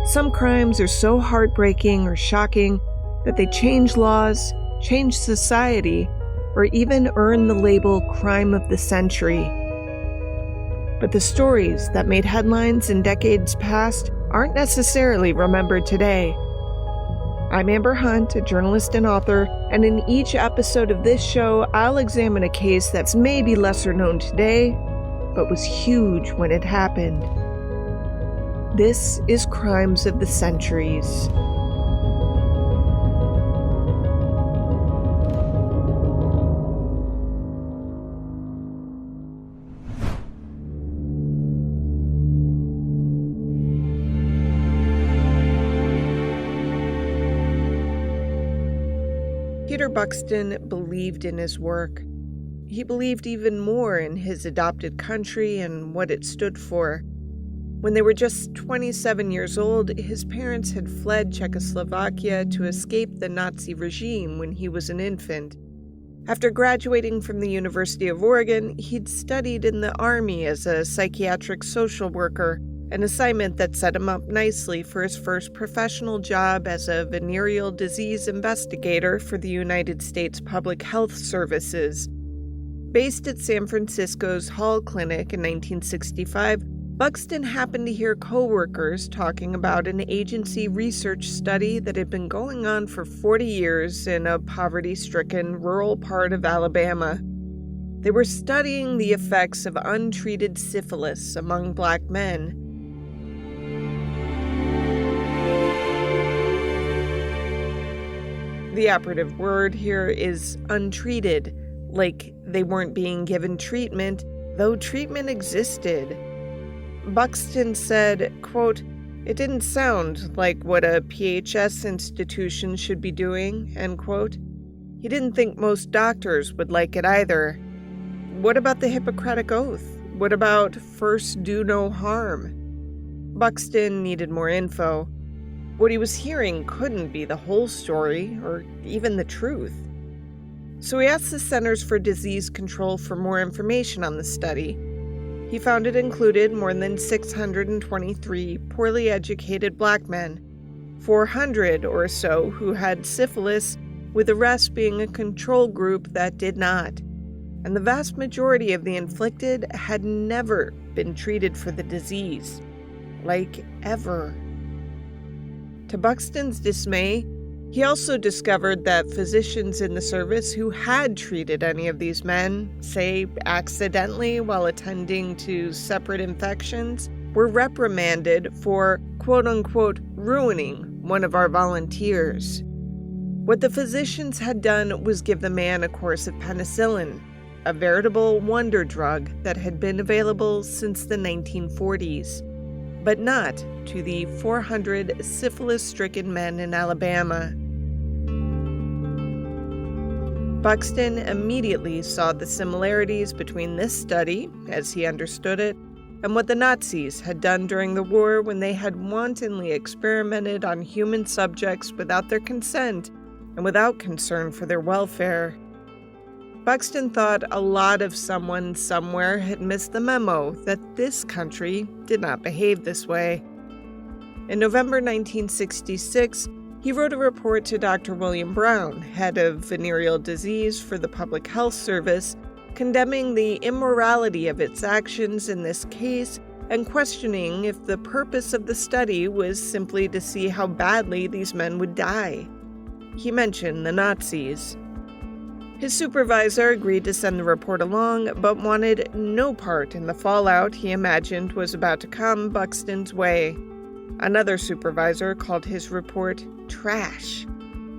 Some crimes are so heartbreaking or shocking that they change laws, change society, or even earn the label crime of the century. But the stories that made headlines in decades past aren't necessarily remembered today. I'm Amber Hunt, a journalist and author, and in each episode of this show, I'll examine a case that's maybe lesser known today, but was huge when it happened. This is Crimes of the Centuries. Peter Buxton believed in his work. He believed even more in his adopted country and what it stood for. When they were just 27 years old, his parents had fled Czechoslovakia to escape the Nazi regime when he was an infant. After graduating from the University of Oregon, he'd studied in the Army as a psychiatric social worker, an assignment that set him up nicely for his first professional job as a venereal disease investigator for the United States Public Health Services. Based at San Francisco's Hall Clinic in 1965, Buxton happened to hear coworkers talking about an agency research study that had been going on for 40 years in a poverty-stricken rural part of Alabama. They were studying the effects of untreated syphilis among Black men. The operative word here is untreated, like they weren't being given treatment, though treatment existed. Buxton said, quote, "It didn't sound like what a PHS institution should be doing," end quote. He didn't think most doctors would like it either. What about the Hippocratic Oath? What about first do no harm? Buxton needed more info. What he was hearing couldn't be the whole story, or even the truth. So he asked the Centers for Disease Control for more information on the study. He found it included more than 623 poorly educated Black men, 400 or so who had syphilis, with the rest being a control group that did not. And the vast majority of the inflicted had never been treated for the disease. Like, ever. To Buxton's dismay, he also discovered that physicians in the service who had treated any of these men, say accidentally while attending to separate infections, were reprimanded for, quote-unquote, ruining one of our volunteers. What the physicians had done was give the man a course of penicillin, a veritable wonder drug that had been available since the 1940s. But not to the 400 syphilis-stricken men in Alabama. Buxton immediately saw the similarities between this study, as he understood it, and what the Nazis had done during the war when they had wantonly experimented on human subjects without their consent and without concern for their welfare. Buxton thought a lot of someone somewhere had missed the memo that this country did not behave this way. In November 1966, he wrote a report to Dr. William Brown, head of venereal disease for the Public Health Service, condemning the immorality of its actions in this case and questioning if the purpose of the study was simply to see how badly these men would die. He mentioned the Nazis. His supervisor agreed to send the report along, but wanted no part in the fallout he imagined was about to come Buxton's way. Another supervisor called his report trash.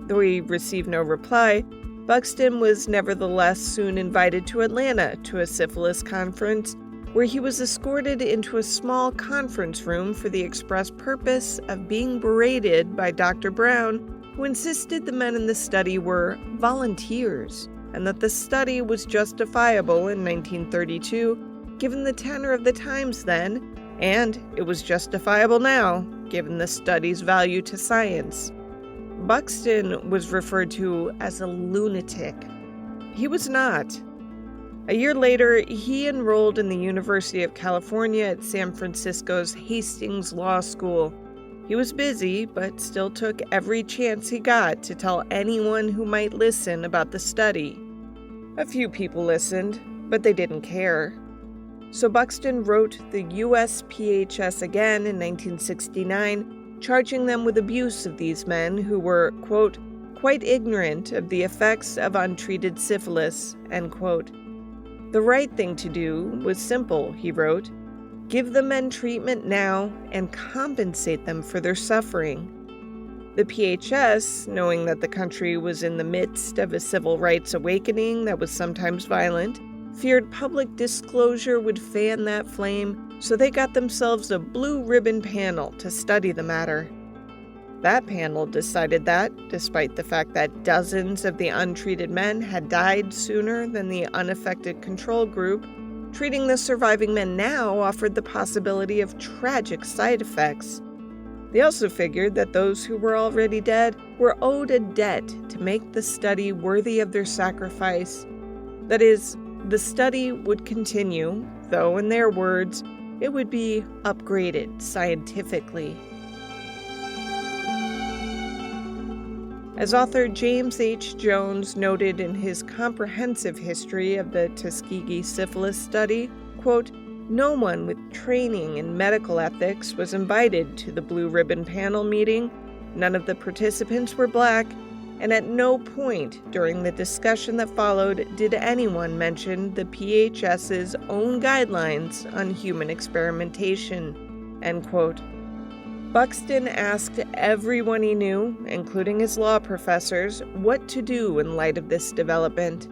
Though he received no reply, Buxton was nevertheless soon invited to Atlanta to a syphilis conference, where he was escorted into a small conference room for the express purpose of being berated by Dr. Brown, who insisted the men in the study were volunteers, and that the study was justifiable in 1932, given the tenor of the times then, and it was justifiable now, given the study's value to science. Buxton was referred to as a lunatic. He was not. A year later, he enrolled in the University of California at San Francisco's Hastings Law School. He was busy, but still took every chance he got to tell anyone who might listen about the study. A few people listened, but they didn't care. So Buxton wrote the USPHS again in 1969, charging them with abuse of these men who were, quote, quite ignorant of the effects of untreated syphilis, end quote. The right thing to do was simple, he wrote. Give the men treatment now and compensate them for their suffering. The PHS, knowing that the country was in the midst of a civil rights awakening that was sometimes violent, feared public disclosure would fan that flame, so they got themselves a blue ribbon panel to study the matter. That panel decided that, despite the fact that dozens of the untreated men had died sooner than the unaffected control group, treating the surviving men now offered the possibility of tragic side effects. They also figured that those who were already dead were owed a debt to make the study worthy of their sacrifice. That is, the study would continue, though in their words, it would be upgraded scientifically. As author James H. Jones noted in his comprehensive history of the Tuskegee syphilis study, quote, no one with training in medical ethics was invited to the Blue Ribbon Panel meeting, none of the participants were black, and at no point during the discussion that followed did anyone mention the PHS's own guidelines on human experimentation, end quote. Buxton asked everyone he knew, including his law professors, what to do in light of this development.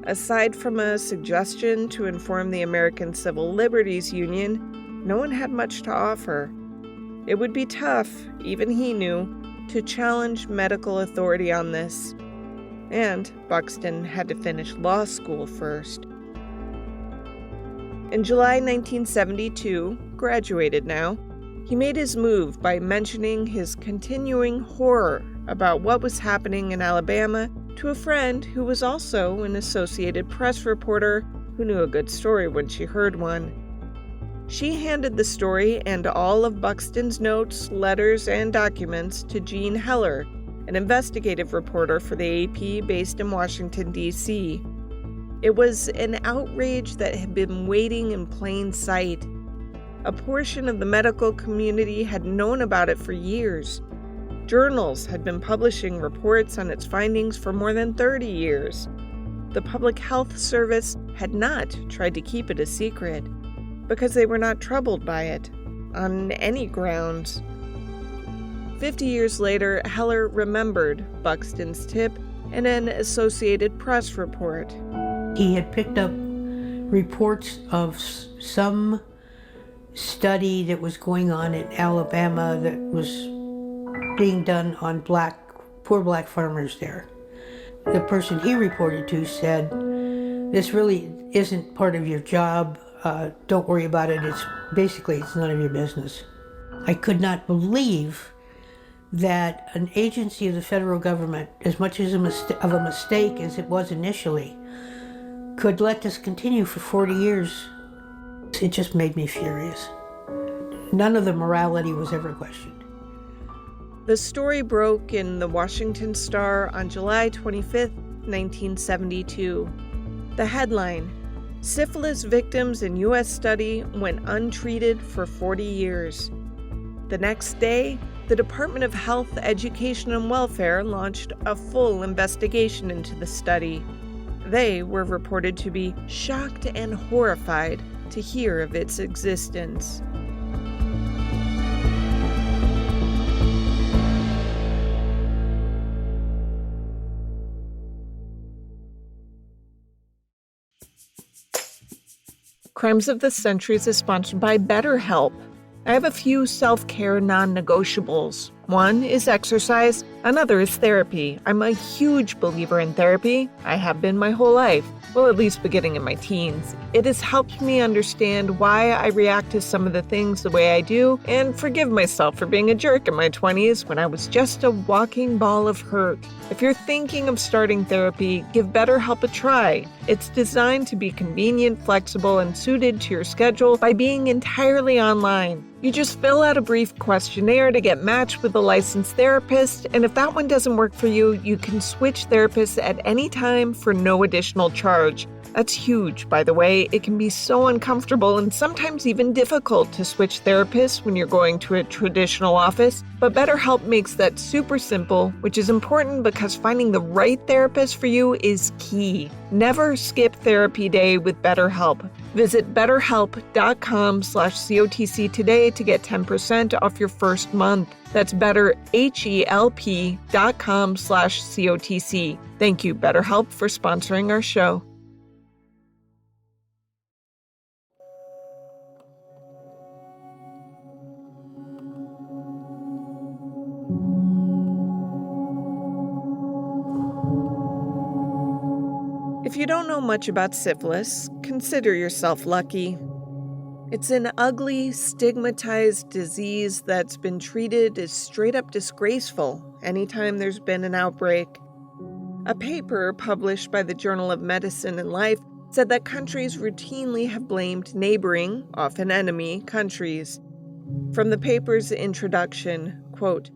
Aside from a suggestion to inform the American Civil Liberties Union, no one had much to offer. It would be tough, even he knew, to challenge medical authority on this. And Buxton had to finish law school first. In July 1972, graduated now, he made his move by mentioning his continuing horror about what was happening in Alabama to a friend who was also an Associated Press reporter who knew a good story when she heard one. She handed the story and all of Buxton's notes, letters, and documents to Jean Heller, an investigative reporter for the AP based in Washington, D.C. It was an outrage that had been waiting in plain sight. A portion of the medical community had known about it for years. Journals had been publishing reports on its findings for more than 30 years. The Public Health Service had not tried to keep it a secret because they were not troubled by it, on any grounds. 50 years later, Heller remembered Buxton's tip in an Associated Press report. He had picked up reports of some study that was going on in Alabama that was being done on poor black farmers there. The person he reported to said, this really isn't part of your job. Don't worry about it. It's none of your business. I could not believe that an agency of the federal government, as much as of a mistake as it was initially, could let this continue for 40 years. It just made me furious. None of the morality was ever questioned. The story broke in the Washington Star on July 25, 1972. The headline, Syphilis victims in U.S. study went untreated for 40 years. The next day, the Department of Health, Education, and Welfare launched a full investigation into the study. They were reported to be shocked and horrified to hear of its existence. Crimes of the Centuries is sponsored by BetterHelp. I have a few self-care non-negotiables. One is exercise, another is therapy. I'm a huge believer in therapy. I have been my whole life, well, at least beginning in my teens. It has helped me understand why I react to some of the things the way I do and forgive myself for being a jerk in my 20s when I was just a walking ball of hurt. If you're thinking of starting therapy, give BetterHelp a try. It's designed to be convenient, flexible, and suited to your schedule by being entirely online. You just fill out a brief questionnaire to get matched with a licensed therapist, and if that one doesn't work for you, you can switch therapists at any time for no additional charge. That's huge, by the way. It can be so uncomfortable and sometimes even difficult to switch therapists when you're going to a traditional office, but BetterHelp makes that super simple, which is important because finding the right therapist for you is key. Never skip therapy day with BetterHelp. Visit betterhelp.com/COTC today to get 10% off your first month. That's betterhelp.com/COTC. Thank you, BetterHelp, for sponsoring our show. If you don't know much about syphilis, consider yourself lucky. It's an ugly, stigmatized disease that's been treated as straight up disgraceful anytime there's been an outbreak. A paper published by the Journal of Medicine and Life said that countries routinely have blamed neighboring, often enemy, countries. From the paper's introduction, quote,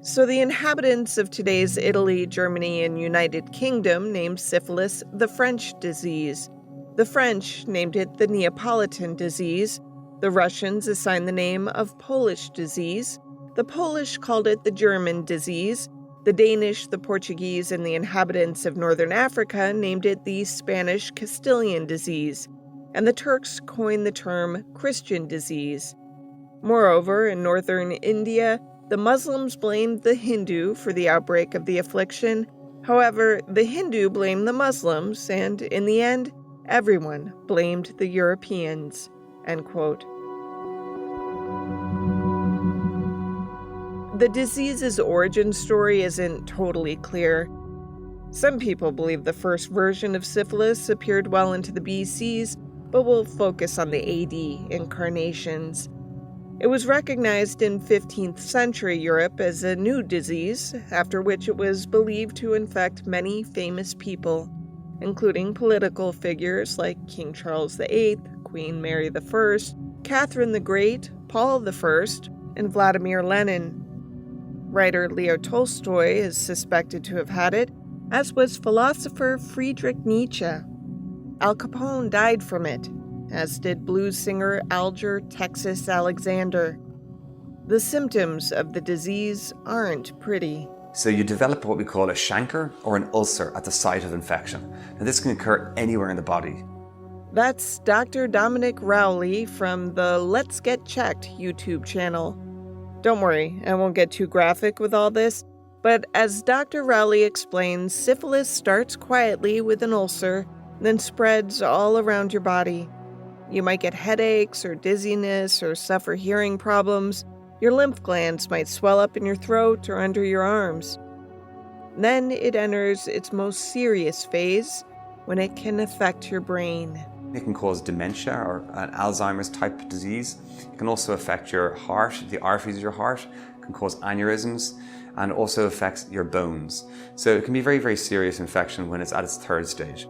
"So the inhabitants of today's Italy, Germany, and United Kingdom named syphilis the French disease. The French named it the Neapolitan disease. The Russians assigned the name of Polish disease. The Polish called it the German disease. The Danish, the Portuguese, and the inhabitants of northern Africa named it the Spanish Castilian disease. And the Turks coined the term Christian disease. Moreover, in northern India, the Muslims blamed the Hindu for the outbreak of the affliction. However, the Hindu blamed the Muslims, and in the end, everyone blamed the Europeans." End quote. The disease's origin story isn't totally clear. Some people believe the first version of syphilis appeared well into the BCs, but we'll focus on the AD incarnations. It was recognized in 15th century Europe as a new disease, after which it was believed to infect many famous people, including political figures like King Charles VIII, Queen Mary I, Catherine the Great, Paul I, and Vladimir Lenin. Writer Leo Tolstoy is suspected to have had it, as was philosopher Friedrich Nietzsche. Al Capone died from it, as did blues singer Alger Texas Alexander. The symptoms of the disease aren't pretty. So you develop what we call a chancre or an ulcer at the site of infection. Now this can occur anywhere in the body. That's Dr. Dominic Rowley from the Let's Get Checked YouTube channel. Don't worry, I won't get too graphic with all this, but as Dr. Rowley explains, syphilis starts quietly with an ulcer, then spreads all around your body. You might get headaches or dizziness or suffer hearing problems. Your lymph glands might swell up in your throat or under your arms. Then it enters its most serious phase, when it can affect your brain. It can cause dementia or an Alzheimer's type disease. It can also affect your heart, the arteries of your heart. It can cause aneurysms and also affects your bones. So it can be a very, very serious infection when it's at its third stage.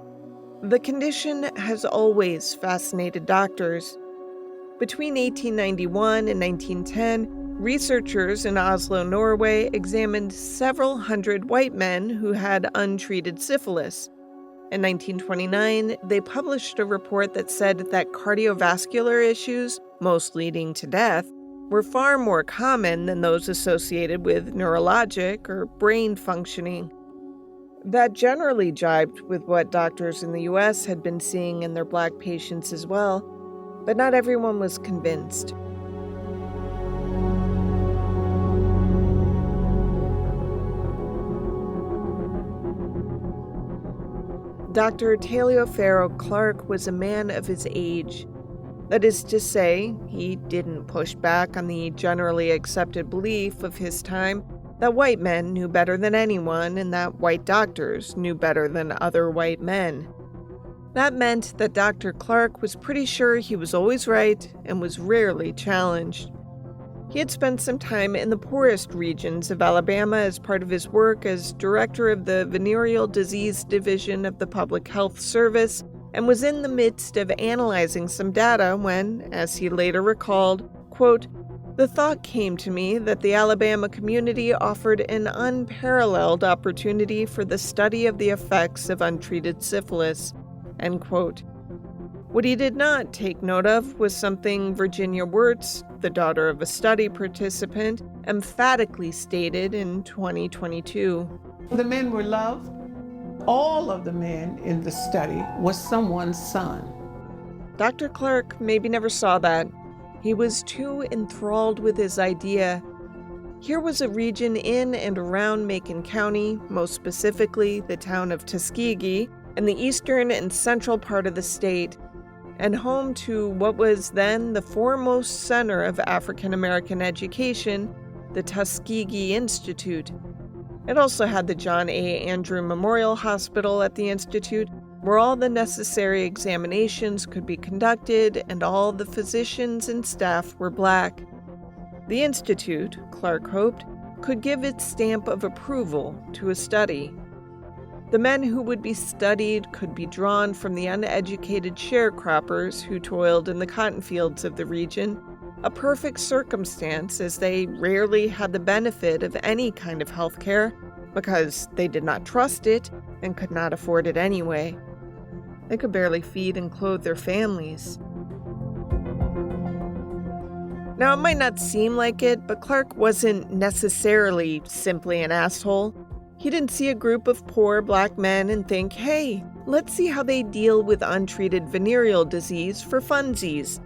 The condition has always fascinated doctors. Between 1891 and 1910, researchers in Oslo, Norway, examined several hundred white men who had untreated syphilis. In 1929, they published a report that said that cardiovascular issues, most leading to death, were far more common than those associated with neurologic or brain functioning. That generally jibed with what doctors in the U.S. had been seeing in their black patients as well, but not everyone was convinced. Dr. Taliaferro Clark was a man of his age. That is to say, he didn't push back on the generally accepted belief of his time that white men knew better than anyone and that white doctors knew better than other white men. That meant that Dr. Clark was pretty sure he was always right and was rarely challenged. He He had spent some time in the poorest regions of Alabama as part of his work as director of the Venereal Disease Division of the Public Health Service, and was in the midst of analyzing some data when, as he later recalled, quote, "The thought came to me that the Alabama community offered an unparalleled opportunity for the study of the effects of untreated syphilis," end quote. What he did not take note of was something Virginia Wirtz, the daughter of a study participant, emphatically stated in 2022. The men were loved. All of the men in the study was someone's son. Dr. Clark maybe never saw that. He was too enthralled with his idea. Here was a region in and around Macon County, most specifically the town of Tuskegee, in the eastern and central part of the state, and home to what was then the foremost center of African American education, the Tuskegee Institute. It also had the John A. Andrew Memorial Hospital at the Institute, where all the necessary examinations could be conducted and all the physicians and staff were Black. The Institute, Clark hoped, could give its stamp of approval to a study. The men who would be studied could be drawn from the uneducated sharecroppers who toiled in the cotton fields of the region, a perfect circumstance as they rarely had the benefit of any kind of health care because they did not trust it and could not afford it anyway. They could barely feed and clothe their families. Now, it might not seem like it, but Clark wasn't necessarily simply an asshole. He didn't see a group of poor Black men and think, hey, let's see how they deal with untreated venereal disease for funsies.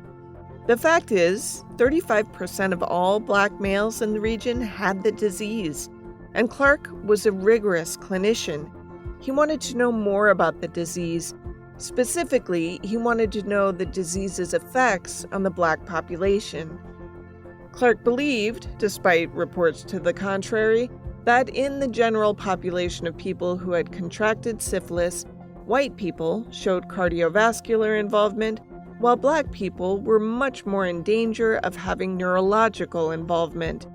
The fact is, 35% of all Black males in the region had the disease, and Clark was a rigorous clinician. He wanted to know more about the disease. Specifically, he wanted to know the disease's effects on the Black population. Clark believed, despite reports to the contrary, that in the general population of people who had contracted syphilis, white people showed cardiovascular involvement, while Black people were much more in danger of having neurological involvement.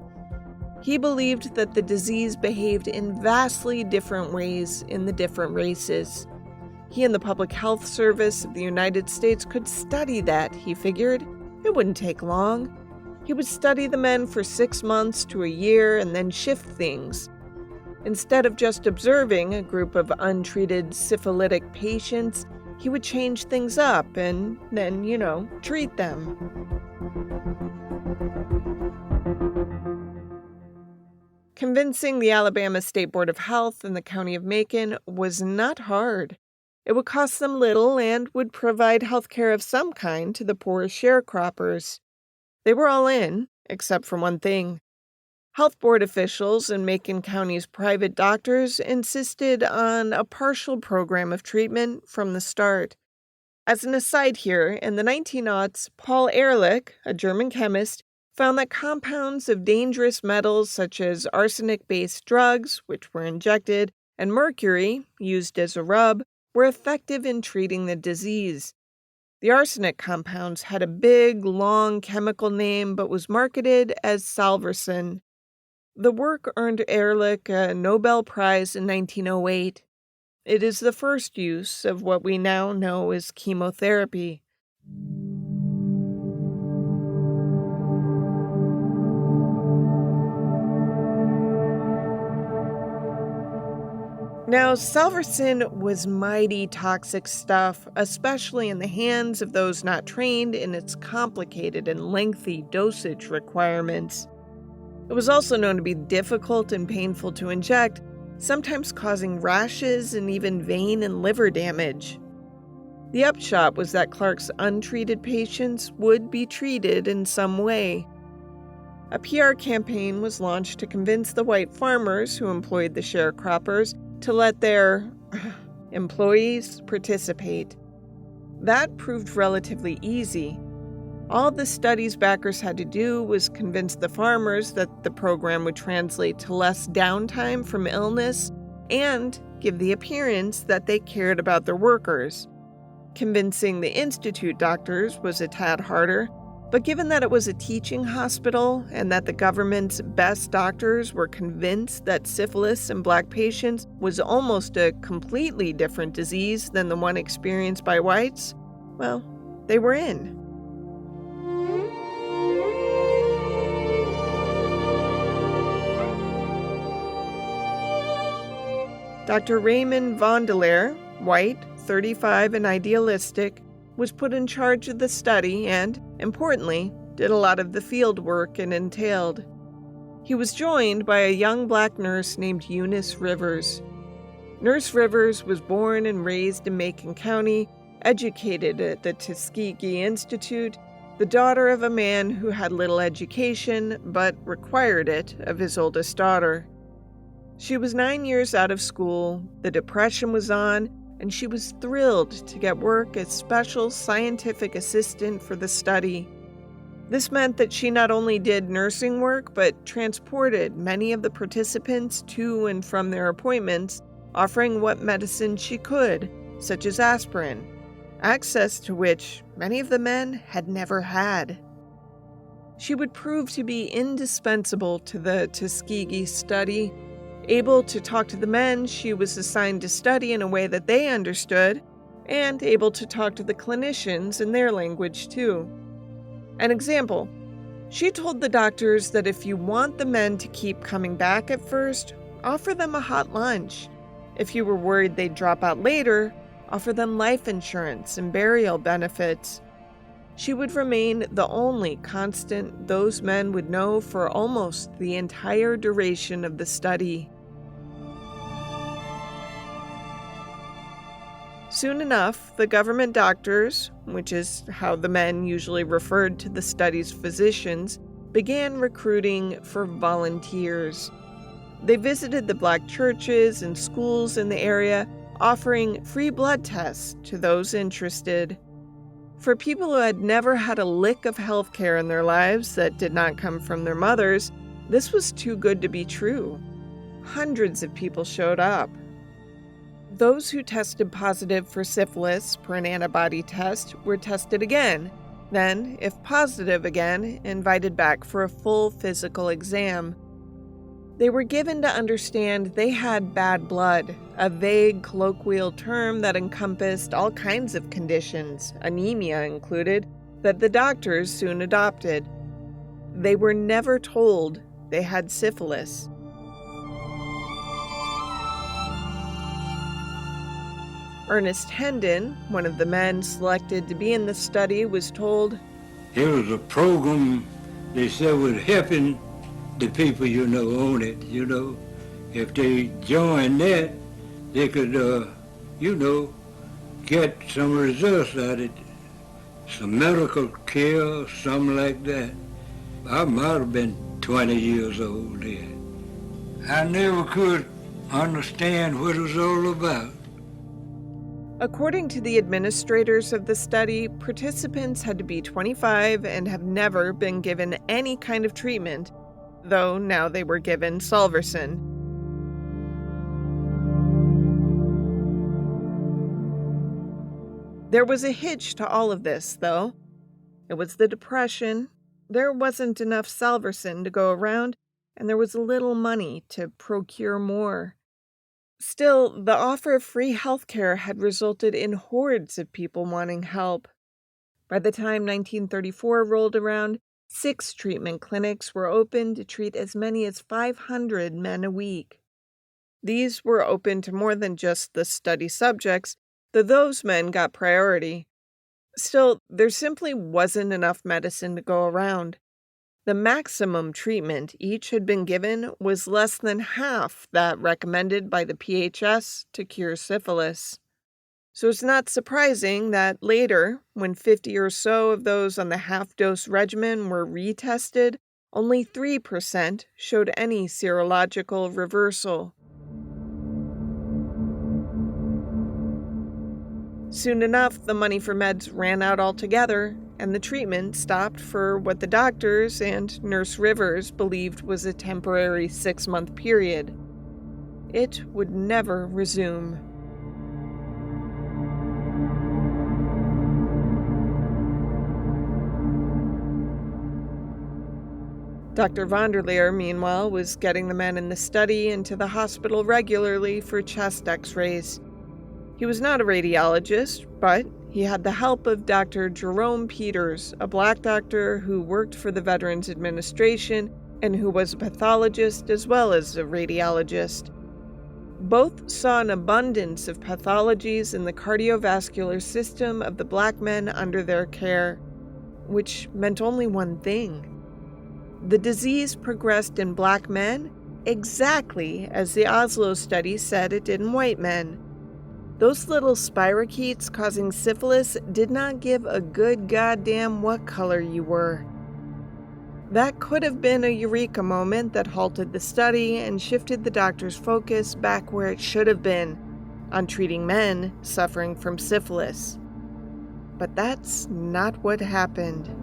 He believed that the disease behaved in vastly different ways in the different races. He and the Public Health Service of the United States could study that, he figured. It wouldn't take long. He would study the men for 6 months to a year and then shift things. Instead of just observing a group of untreated syphilitic patients, he would change things up and then, treat them. Convincing the Alabama State Board of Health and the County of Macon was not hard. It would cost them little and would provide health care of some kind to the poor sharecroppers. They were all in, except for one thing. Health board officials and Macon County's private doctors insisted on a partial program of treatment from the start. As an aside here, in the 1900s, Paul Ehrlich, a German chemist, found that compounds of dangerous metals such as arsenic-based drugs, which were injected, and mercury, used as a rub, were effective in treating the disease. The arsenic compounds had a big, long chemical name but was marketed as salvarsan. The work earned Ehrlich a Nobel Prize in 1908. It is the first use of what we now know as chemotherapy. Now, salvarsan was mighty toxic stuff, especially in the hands of those not trained in its complicated and lengthy dosage requirements. It was also known to be difficult and painful to inject, sometimes causing rashes and even vein and liver damage. The upshot was that Clark's untreated patients would be treated in some way. A PR campaign was launched to convince the white farmers who employed the sharecroppers to let their employees participate. That proved relatively easy. All the study's backers had to do was convince the farmers that the program would translate to less downtime from illness and give the appearance that they cared about their workers. Convincing the Institute doctors was a tad harder. But given that it was a teaching hospital and that the government's best doctors were convinced that syphilis in Black patients was almost a completely different disease than the one experienced by whites, well, they were in. Dr. Raymond Vondeleur, white, 35 and idealistic, was put in charge of the study and, importantly, did a lot of the field work it entailed. He was joined by a young Black nurse named Eunice Rivers. Nurse Rivers was born and raised in Macon County, educated at the Tuskegee Institute, the daughter of a man who had little education but required it of his oldest daughter. She was 9 years out of school, the Depression was on, and she was thrilled to get work as special scientific assistant for the study. This meant that she not only did nursing work, but transported many of the participants to and from their appointments, offering what medicine she could, such as aspirin, access to which many of the men had never had. She would prove to be indispensable to the Tuskegee study. Able to talk to the men she was assigned to study in a way that they understood, and able to talk to the clinicians in their language too. An example, she told the doctors that if you want the men to keep coming back at first, offer them a hot lunch. If you were worried they'd drop out later, offer them life insurance and burial benefits. She would remain the only constant those men would know for almost the entire duration of the study. Soon enough, the government doctors, which is how the men usually referred to the study's physicians, began recruiting for volunteers. They visited the Black churches and schools in the area, offering free blood tests to those interested. For people who had never had a lick of health care in their lives that did not come from their mothers, this was too good to be true. Hundreds of people showed up. Those who tested positive for syphilis per an antibody test were tested again, then, if positive again, invited back for a full physical exam. They were given to understand they had bad blood, a vague colloquial term that encompassed all kinds of conditions, anemia included, that the doctors soon adopted. They were never told they had syphilis. Ernest Hendon, one of the men selected to be in the study, was told, "It was a program they said was helping the people, on it, If they joined that, they could, get some results out of it. Some medical care, something like that. I might have been 20 years old then. I never could understand what it was all about." According to the administrators of the study, participants had to be 25 and have never been given any kind of treatment, though now they were given Salvarsan. There was a hitch to all of this, though. It was the Depression. There wasn't enough Salvarsan to go around, and there was little money to procure more. Still, the offer of free health care had resulted in hordes of people wanting help. By the time 1934 rolled around, 6 treatment clinics were open to treat as many as 500 men a week. These were open to more than just the study subjects, though those men got priority. Still, there simply wasn't enough medicine to go around. The maximum treatment each had been given was less than half that recommended by the PHS to cure syphilis. So it's not surprising that later, when 50 or so of those on the half-dose regimen were retested, only 3% showed any serological reversal. Soon enough, the money for meds ran out altogether, and the treatment stopped for what the doctors and Nurse Rivers believed was a temporary 6-month period. It would never resume. Dr. Vanderleer, meanwhile, was getting the men in the study into the hospital regularly for chest x-rays. He was not a radiologist, but he had the help of Dr. Jerome Peters, a black doctor who worked for the Veterans Administration and who was a pathologist as well as a radiologist. Both saw an abundance of pathologies in the cardiovascular system of the black men under their care, which meant only one thing. The disease progressed in black men exactly as the Oslo study said it did in white men. Those little spirochetes causing syphilis did not give a good goddamn what color you were. That could have been a eureka moment that halted the study and shifted the doctor's focus back where it should have been, on treating men suffering from syphilis. But that's not what happened.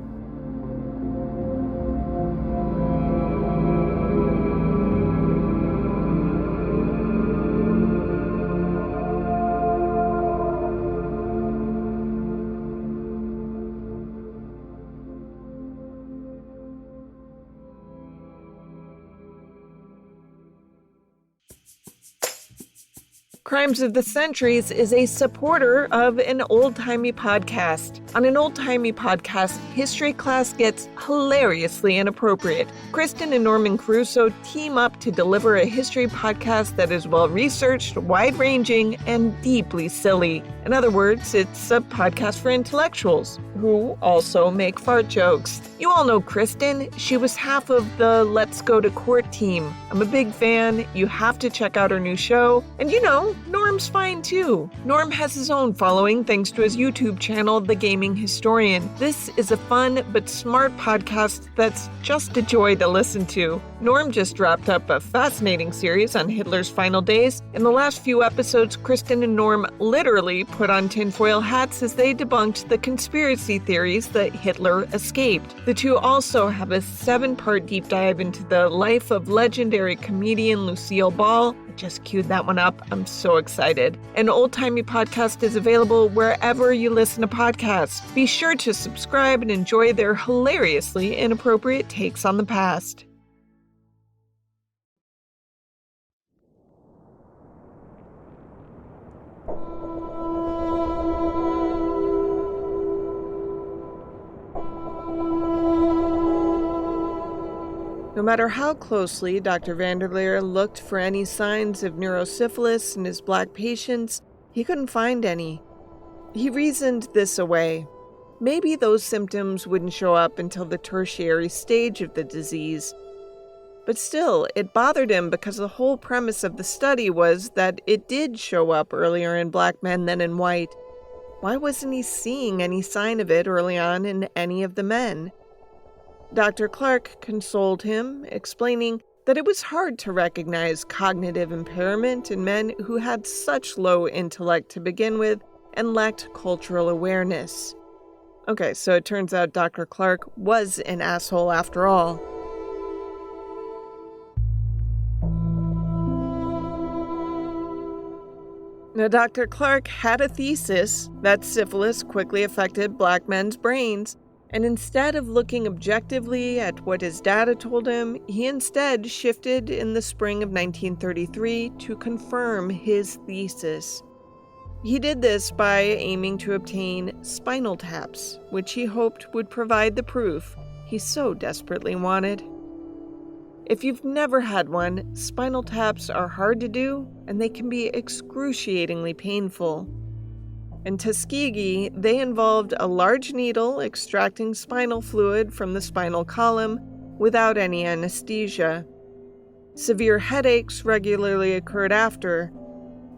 Crimes of the Centuries is a supporter of an old-timey podcast. On an old-timey podcast, history class gets hilariously inappropriate. Kristen and Norman Caruso team up to deliver a history podcast that is well-researched, wide-ranging, and deeply silly. In other words, it's a podcast for intellectuals who also make fart jokes. You all know Kristen. She was half of the Let's Go to Court team. I'm a big fan. You have to check out her new show. And you know, Norm's fine too. Norm has his own following thanks to his YouTube channel, The Gaming Historian. This is a fun but smart podcast that's just a joy to listen to. Norm just wrapped up a fascinating series on Hitler's final days. In the last few episodes, Kristen and Norm literally put on tinfoil hats as they debunked the conspiracy theories that Hitler escaped. The two also have a 7-part deep dive into the life of legendary comedian Lucille Ball. I just queued that one up. I'm so excited. An old-timey podcast is available wherever you listen to podcasts. Be sure to subscribe and enjoy their hilariously inappropriate takes on the past. No matter how closely Dr. Vanderleer looked for any signs of neurosyphilis in his black patients, he couldn't find any. He reasoned this away. Maybe those symptoms wouldn't show up until the tertiary stage of the disease. But still, it bothered him because the whole premise of the study was that it did show up earlier in black men than in white. Why wasn't he seeing any sign of it early on in any of the men? Dr. Clark consoled him, explaining that it was hard to recognize cognitive impairment in men who had such low intellect to begin with and lacked cultural awareness. Okay, so it turns out Dr. Clark was an asshole after all. Now, Dr. Clark had a thesis that syphilis quickly affected black men's brains. And instead of looking objectively at what his data told him, he instead shifted in the spring of 1933 to confirm his thesis. He did this by aiming to obtain spinal taps, which he hoped would provide the proof he so desperately wanted. If you've never had one, spinal taps are hard to do, and they can be excruciatingly painful. In Tuskegee, they involved a large needle extracting spinal fluid from the spinal column without any anesthesia. Severe headaches regularly occurred after.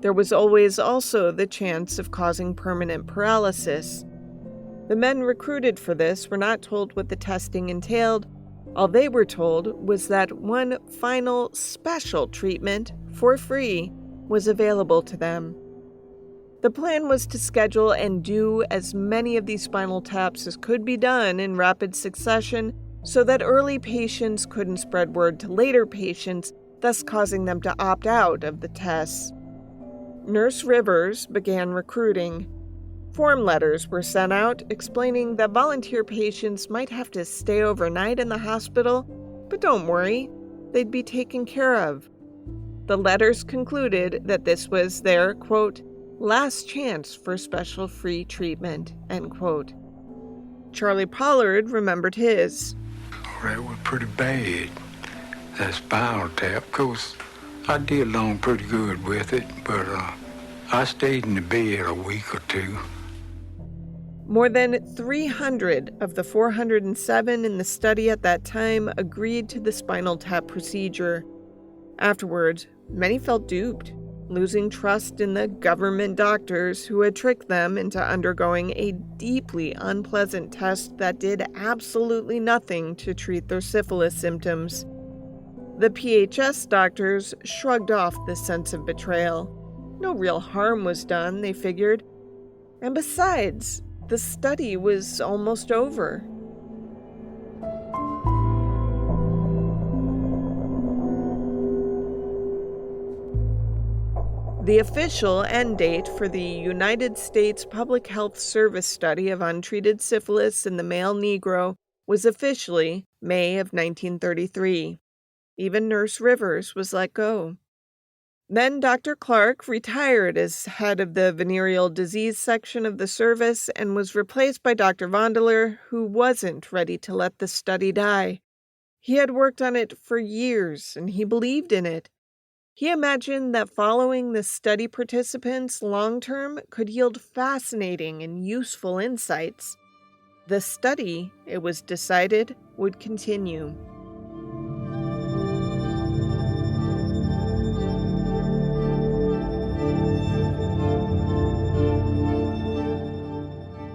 There was always also the chance of causing permanent paralysis. The men recruited for this were not told what the testing entailed. All they were told was that one final special treatment, for free, was available to them. The plan was to schedule and do as many of these spinal taps as could be done in rapid succession so that early patients couldn't spread word to later patients, thus causing them to opt out of the tests. Nurse Rivers began recruiting. Form letters were sent out explaining that volunteer patients might have to stay overnight in the hospital, But don't worry, they'd be taken care of. The letters concluded that this was their, quote, last chance for special free treatment, end quote. Charlie Pollard remembered his. That was pretty bad, that spinal tap. Of course, I did along pretty good with it, but I stayed in the bed a week or two. More than 300 of the 407 in the study at that time agreed to the spinal tap procedure. Afterwards, many felt duped, losing trust in the government doctors who had tricked them into undergoing a deeply unpleasant test that did absolutely nothing to treat their syphilis symptoms. The PHS doctors shrugged off this sense of betrayal. No real harm was done, they figured. And besides, the study was almost over. The official end date for the United States Public Health Service study of untreated syphilis in the male Negro was officially May of 1933. Even Nurse Rivers was let go. Then Dr. Clark retired as head of the venereal disease section of the service and was replaced by Dr. Vondeler, who wasn't ready to let the study die. He had worked on it for years, and he believed in it. He imagined that following the study participants long-term could yield fascinating and useful insights. The study, it was decided, would continue.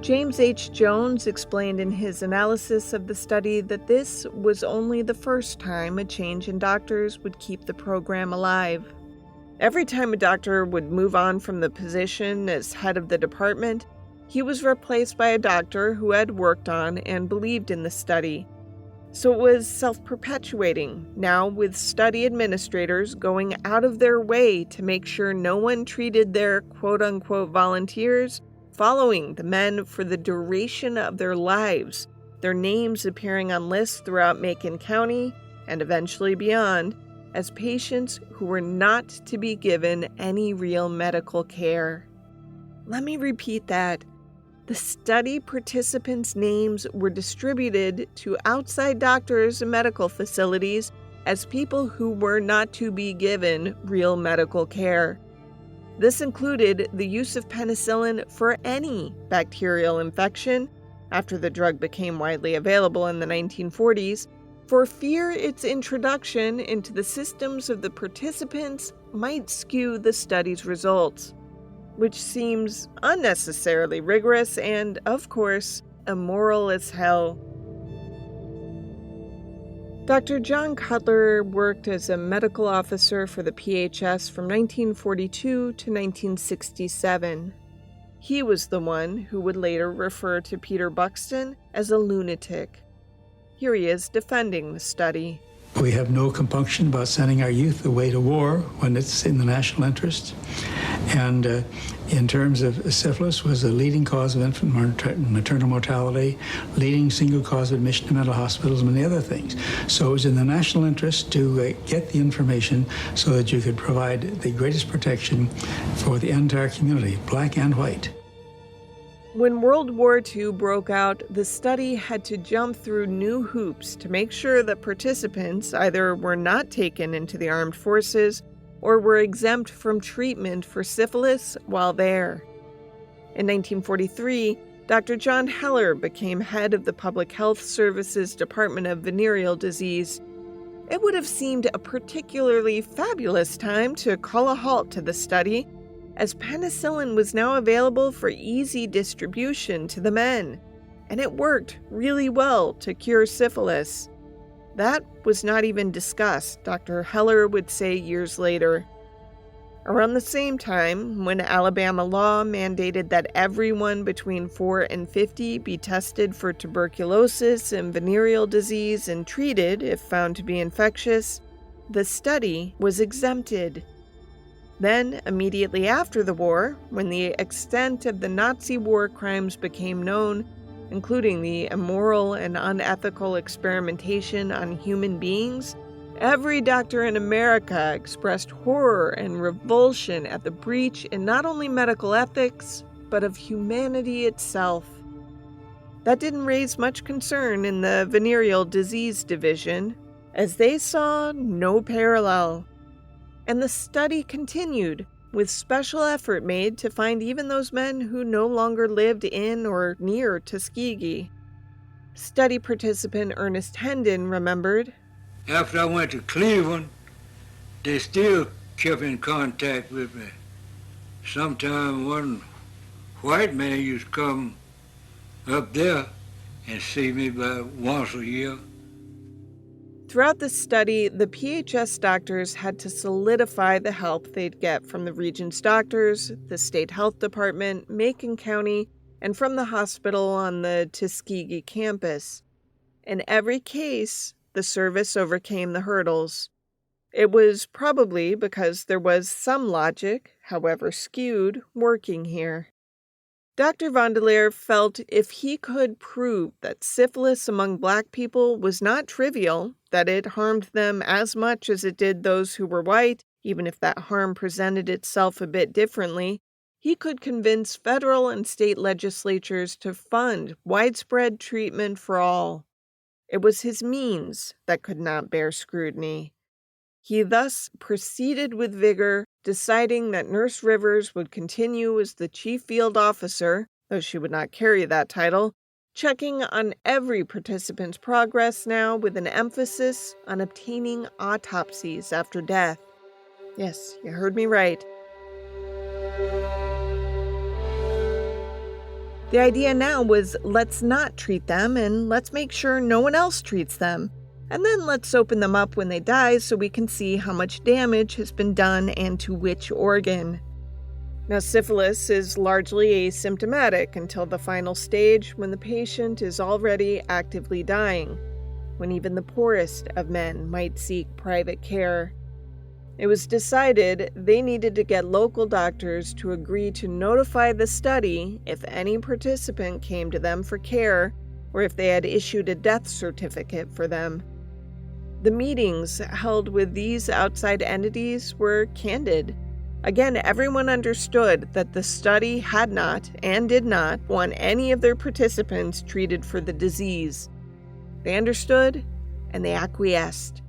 James H. Jones explained in his analysis of the study that this was only the first time a change in doctors would keep the program alive. Every time a doctor would move on from the position as head of the department, he was replaced by a doctor who had worked on and believed in the study. So it was self-perpetuating, now with study administrators going out of their way to make sure no one treated their quote-unquote volunteers following the men for the duration of their lives, their names appearing on lists throughout Macon County and eventually beyond as patients who were not to be given any real medical care. Let me repeat that. The study participants' names were distributed to outside doctors and medical facilities as people who were not to be given real medical care. This included the use of penicillin for any bacterial infection, after the drug became widely available in the 1940s, for fear its introduction into the systems of the participants might skew the study's results, which seems unnecessarily rigorous and, of course, immoral as hell. Dr. John Cutler worked as a medical officer for the PHS from 1942 to 1967. He was the one who would later refer to Peter Buxton as a lunatic. Here he is defending the study. We have no compunction about sending our youth away to war when it's in the national interest. And in terms of syphilis, was the leading cause of infant maternal mortality, leading single cause of admission to mental hospitals, and many other things. So it was in the national interest to get the information so that you could provide the greatest protection for the entire community, black and white. When World War II broke out, the study had to jump through new hoops to make sure that participants either were not taken into the armed forces or were exempt from treatment for syphilis while there. In 1943, Dr. John Heller became head of the Public Health Service's Department of Venereal Disease. It would have seemed a particularly fabulous time to call a halt to the study, as penicillin was now available for easy distribution to the men, and it worked really well to cure syphilis. That was not even discussed, Dr. Heller would say years later. Around the same time, when Alabama law mandated that everyone between 4 and 50 be tested for tuberculosis and venereal disease and treated if found to be infectious, the study was exempted. Then, immediately after the war, when the extent of the Nazi war crimes became known, including the immoral and unethical experimentation on human beings, every doctor in America expressed horror and revulsion at the breach in not only medical ethics, but of humanity itself. That didn't raise much concern in the venereal disease division, as they saw no parallel. And the study continued, with special effort made to find even those men who no longer lived in or near Tuskegee. Study participant Ernest Hendon remembered, After I went to Cleveland, they still kept in contact with me. Sometime one white man used to come up there and see me about once a year. Throughout this study, the PHS doctors had to solidify the help they'd get from the region's doctors, the state health department, Macon County, and from the hospital on the Tuskegee campus. In every case, the service overcame the hurdles. It was probably because there was some logic, however skewed, working here. Dr. Vandeleur felt if he could prove that syphilis among black people was not trivial, that it harmed them as much as it did those who were white, even if that harm presented itself a bit differently, he could convince federal and state legislatures to fund widespread treatment for all. It was his means that could not bear scrutiny. He thus proceeded with vigor, deciding that Nurse Rivers would continue as the chief field officer, though she would not carry that title, checking on every participant's progress now with an emphasis on obtaining autopsies after death. Yes, you heard me right. The idea now was let's not treat them and let's make sure no one else treats them. And then let's open them up when they die so we can see how much damage has been done and to which organ. Now, syphilis is largely asymptomatic until the final stage when the patient is already actively dying, when even the poorest of men might seek private care. It was decided they needed to get local doctors to agree to notify the study if any participant came to them for care or if they had issued a death certificate for them. The meetings held with these outside entities were candid. Again, everyone understood that the study had not and did not want any of their participants treated for the disease. They understood and they acquiesced.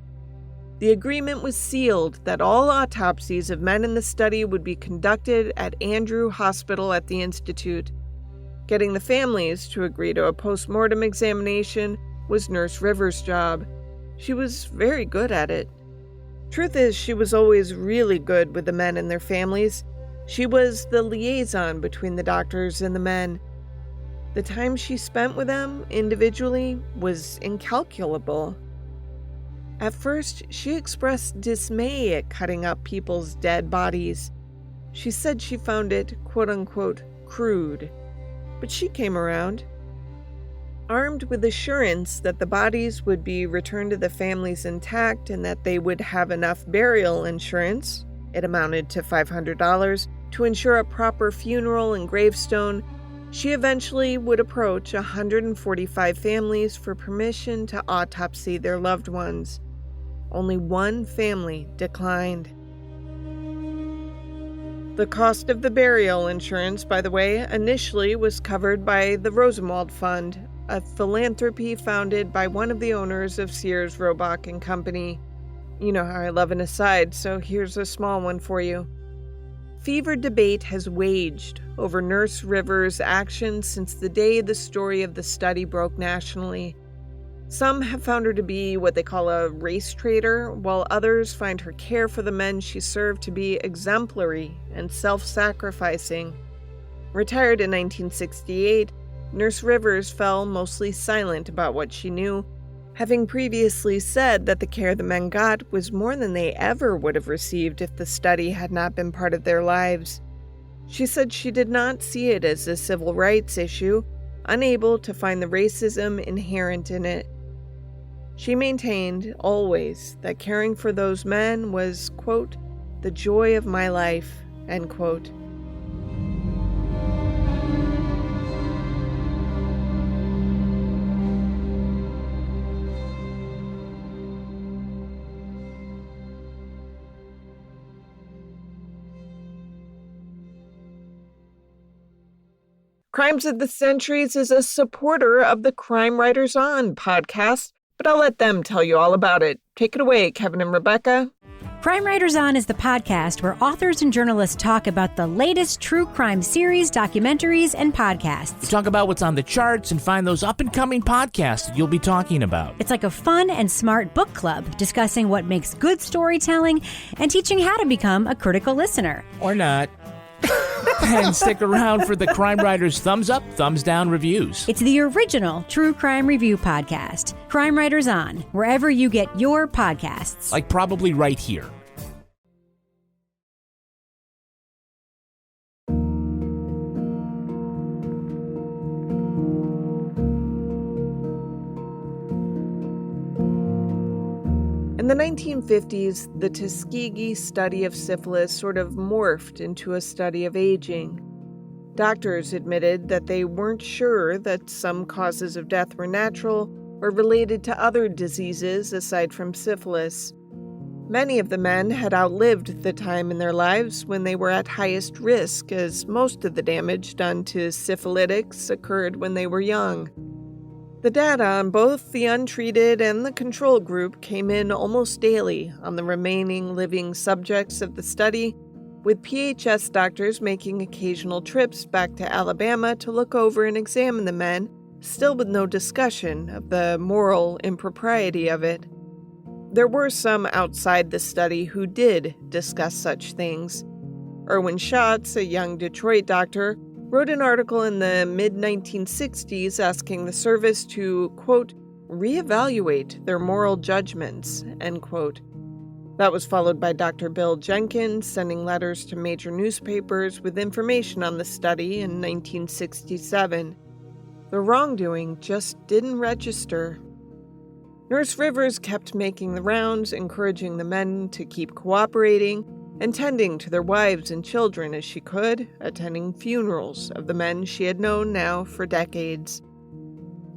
The agreement was sealed that all autopsies of men in the study would be conducted at Andrew Hospital at the Institute. Getting the families to agree to a post-mortem examination was Nurse Rivers' job. She was very good at it. Truth is, she was always really good with the men and their families. She was the liaison between the doctors and the men. The time she spent with them individually was incalculable. At first, she expressed dismay at cutting up people's dead bodies. She said she found it, quote-unquote, crude. But she came around. Armed with assurance that the bodies would be returned to the families intact and that they would have enough burial insurance, it amounted to $500, to ensure a proper funeral and gravestone, she eventually would approach 145 families for permission to autopsy their loved ones. Only one family declined. The cost of the burial insurance, by the way, initially was covered by the Rosenwald Fund, a philanthropy founded by one of the owners of Sears, Roebuck and Company. You know how I love an aside, so here's a small one for you. Fevered debate has waged over Nurse Rivers' actions since the day the story of the study broke nationally. Some have found her to be what they call a race traitor, while others find her care for the men she served to be exemplary and self-sacrificing. Retired in 1968, Nurse Rivers fell mostly silent about what she knew, having previously said that the care the men got was more than they ever would have received if the study had not been part of their lives. She said she did not see it as a civil rights issue, unable to find the racism inherent in it. She maintained, always, that caring for those men was, quote, the joy of my life, end quote. Crimes of the Centuries is a supporter of the Crime Writers On podcast, but I'll let them tell you all about it. Take it away, Kevin and Rebecca. Crime Writers On is the podcast where authors and journalists talk about the latest true crime series, documentaries, and podcasts. We talk about what's on the charts and find those up-and-coming podcasts that you'll be talking about. It's like a fun and smart book club discussing what makes good storytelling and teaching how to become a critical listener. Or not. And stick around for the Crime Writers' thumbs up, thumbs down reviews. It's the original true crime review podcast. Crime Writers On, wherever you get your podcasts. Like probably right here. In the 1950s, the Tuskegee study of syphilis sort of morphed into a study of aging. Doctors admitted that they weren't sure that some causes of death were natural or related to other diseases aside from syphilis. Many of the men had outlived the time in their lives when they were at highest risk, as most of the damage done to syphilitics occurred when they were young. The data on both the untreated and the control group came in almost daily on the remaining living subjects of the study, with PHS doctors making occasional trips back to Alabama to look over and examine the men, still with no discussion of the moral impropriety of it. There were some outside the study who did discuss such things. Erwin Schatz, a young Detroit doctor, wrote an article in the mid-1960s asking the service to, quote, reevaluate their moral judgments, end quote. That was followed by Dr. Bill Jenkins sending letters to major newspapers with information on the study in 1967. The wrongdoing just didn't register. Nurse Rivers kept making the rounds, encouraging the men to keep cooperating and tending to their wives and children as she could, attending funerals of the men she had known now for decades.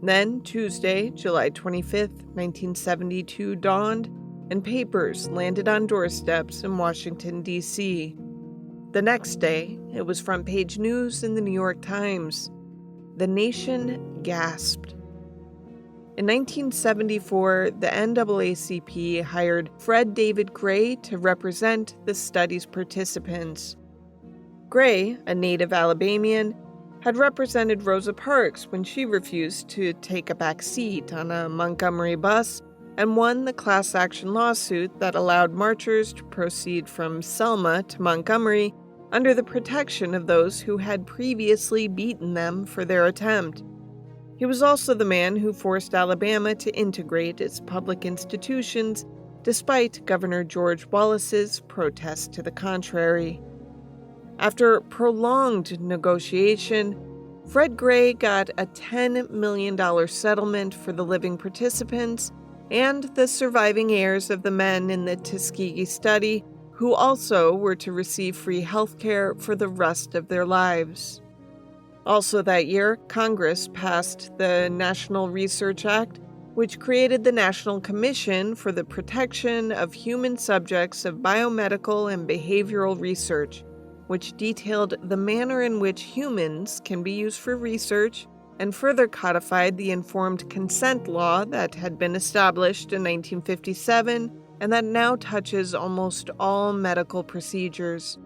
Then, Tuesday, July 25th, 1972 dawned, and papers landed on doorsteps in Washington, D.C. The next day, it was front-page news in the New York Times. The nation gasped. In 1974, the NAACP hired Fred David Gray to represent the study's participants. Gray, a native Alabamian, had represented Rosa Parks when she refused to take a back seat on a Montgomery bus and won the class action lawsuit that allowed marchers to proceed from Selma to Montgomery under the protection of those who had previously beaten them for their attempt. He was also the man who forced Alabama to integrate its public institutions, despite Governor George Wallace's protest to the contrary. After prolonged negotiation, Fred Gray got a $10 million settlement for the living participants and the surviving heirs of the men in the Tuskegee study, who also were to receive free health care for the rest of their lives. Also that year, Congress passed the National Research Act, which created the National Commission for the Protection of Human Subjects of Biomedical and Behavioral Research, which detailed the manner in which humans can be used for research and further codified the informed consent law that had been established in 1957 and that now touches almost all medical procedures.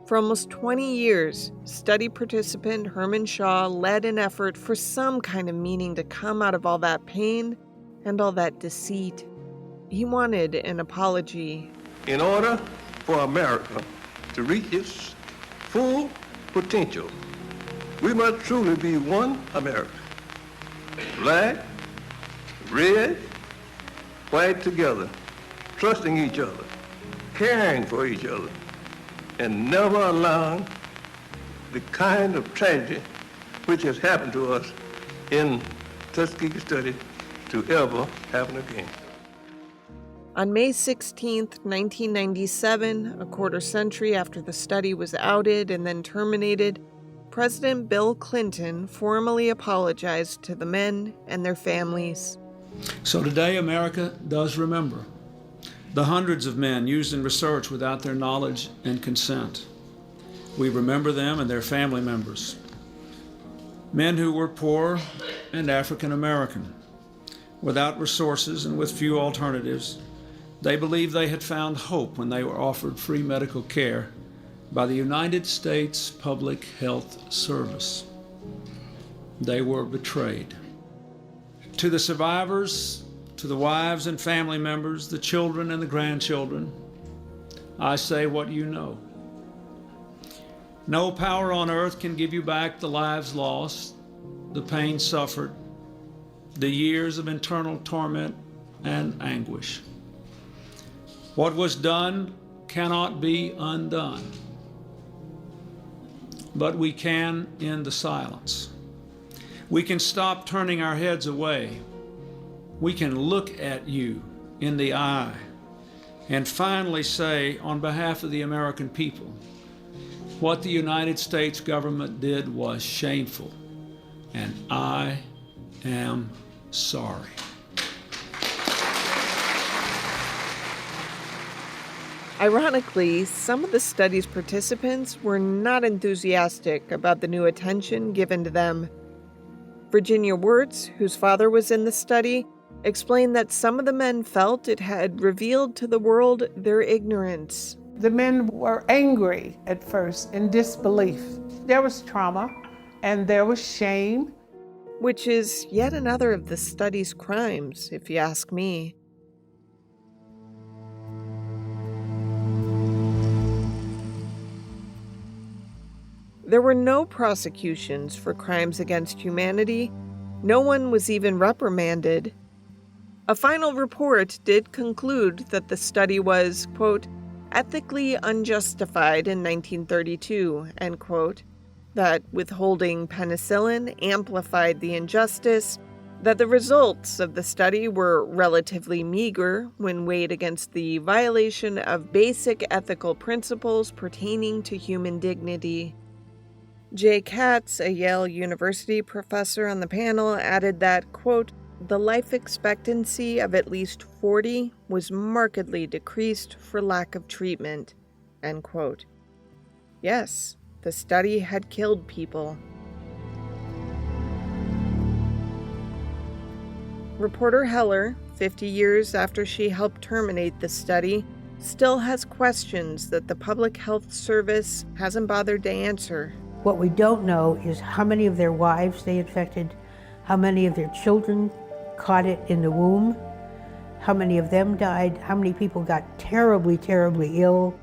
For almost 20 years, study participant Herman Shaw led an effort for some kind of meaning to come out of all that pain and all that deceit. He wanted an apology. In order for America to reach its full potential, we must truly be one America. Black, red, white together, trusting each other, caring for each other, and never allowing the kind of tragedy which has happened to us in Tuskegee study to ever happen again. On May 16, 1997, a quarter century after the study was outed and then terminated, President Bill Clinton formally apologized to the men and their families. So today, America does remember the hundreds of men used in research without their knowledge and consent. We remember them and their family members. Men who were poor and African American, without resources and with few alternatives. They believed they had found hope when they were offered free medical care by the United States Public Health Service. They were betrayed. To the survivors, to the wives and family members, the children and the grandchildren, I say what you know. No power on earth can give you back the lives lost, the pain suffered, the years of internal torment and anguish. What was done cannot be undone, but we can end the silence. We can stop turning our heads away. We can look at you in the eye and finally say, on behalf of the American people, what the United States government did was shameful, and I am sorry. Ironically, some of the study's participants were not enthusiastic about the new attention given to them. Virginia Wirtz, whose father was in the study, explained that some of the men felt it had revealed to the world their ignorance. The men were angry at first, in disbelief. There was trauma and there was shame. Which is yet another of the study's crimes, if you ask me. There were no prosecutions for crimes against humanity. No one was even reprimanded. A final report did conclude that the study was, quote, ethically unjustified in 1932, end quote, that withholding penicillin amplified the injustice, that the results of the study were relatively meager when weighed against the violation of basic ethical principles pertaining to human dignity. Jay Katz, a Yale University professor on the panel, added that, quote, the life expectancy of at least 40 was markedly decreased for lack of treatment, end quote. Yes, the study had killed people. Reporter Heller, 50 years after she helped terminate the study, still has questions that the Public Health Service hasn't bothered to answer. What we don't know is how many of their wives they infected, how many of their children caught it in the womb, how many of them died, how many people got terribly, terribly ill.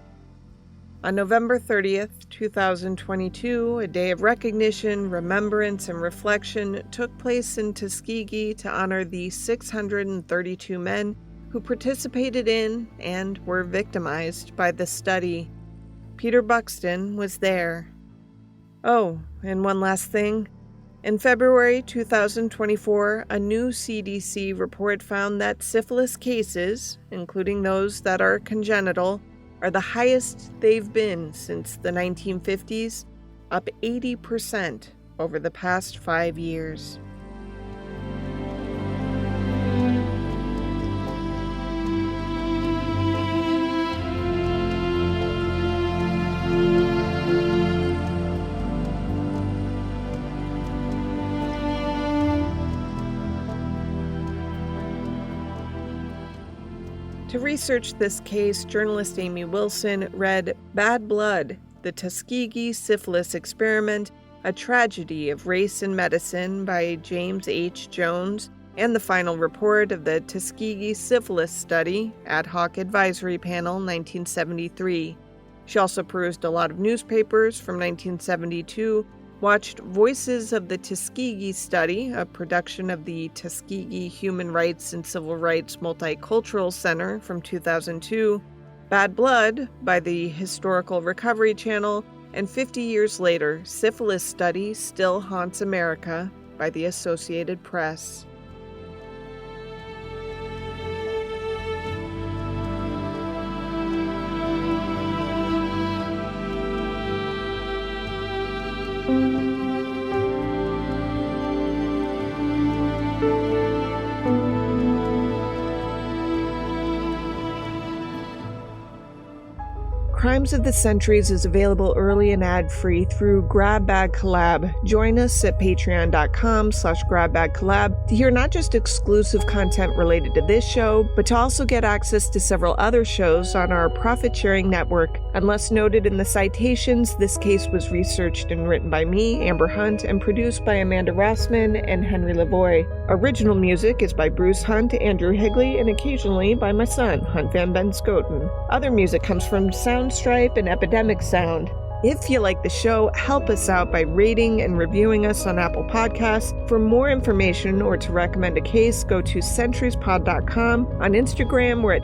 On November 30th, 2022, a day of recognition, remembrance, and reflection took place in Tuskegee to honor the 632 men who participated in and were victimized by the study. Peter Buxton was there. Oh, and one last thing. In February 2024, a new CDC report found that syphilis cases, including those that are congenital, are the highest they've been since the 1950s, up 80% over the past 5 years. To research this case, journalist Amy Wilson read Bad Blood, The Tuskegee Syphilis Experiment, A Tragedy of Race and Medicine by James H. Jones, and the final report of the Tuskegee Syphilis Study, Ad Hoc Advisory Panel, 1973. She also perused a lot of newspapers from 1972, watched Voices of the Tuskegee Study, a production of the Tuskegee Human Rights and Civil Rights Multicultural Center from 2002, Bad Blood by the Historical Recovery Channel, and 50 years later, Syphilis Study Still Haunts America by the Associated Press. Crimes of the Centuries is available early and ad-free through Grab Bag Collab. Join us at patreon.com/grabbagcollab to hear not just exclusive content related to this show, but to also get access to several other shows on our profit-sharing network. Unless noted in the citations, this case was researched and written by me, Amber Hunt, and produced by Amanda Rossman and Henry Lavoie. Original music is by Bruce Hunt, Andrew Higley, and occasionally by my son, Hunt Van Ben Scoten. Other music comes from Soundstripe and Epidemic Sound. If you like the show, help us out by rating and reviewing us on Apple Podcasts. For more information or to recommend a case, go to centuriespod.com. On Instagram, we're at